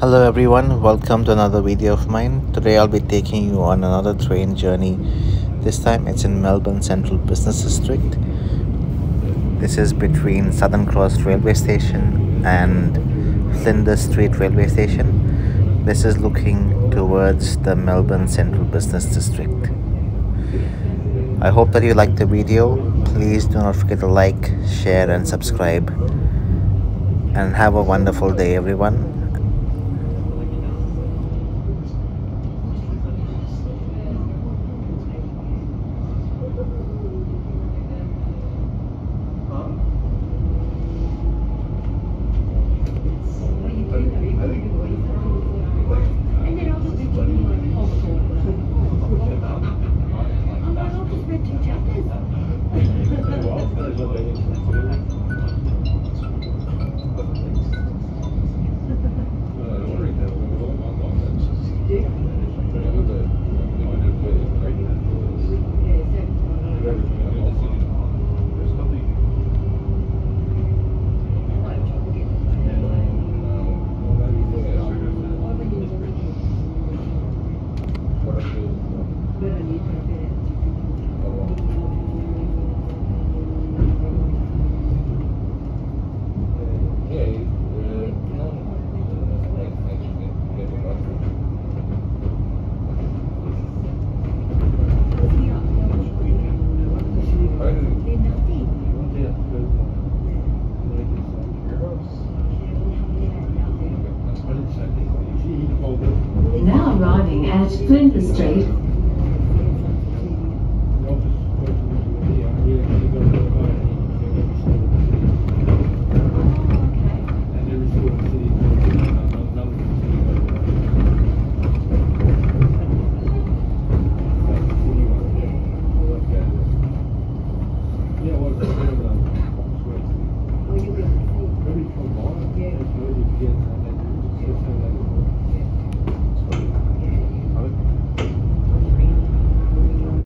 Hello everyone, welcome to another video of mine. Today I'll be taking you on another train journey. This time it's in Melbourne Central Business District. This is between Southern Cross Railway Station and Flinders Street Railway Station. This is looking towards the Melbourne Central Business District. I hope that you liked the video. Please do not forget to like, share and subscribe. And have a wonderful day everyone. Now arriving at Flinders Street.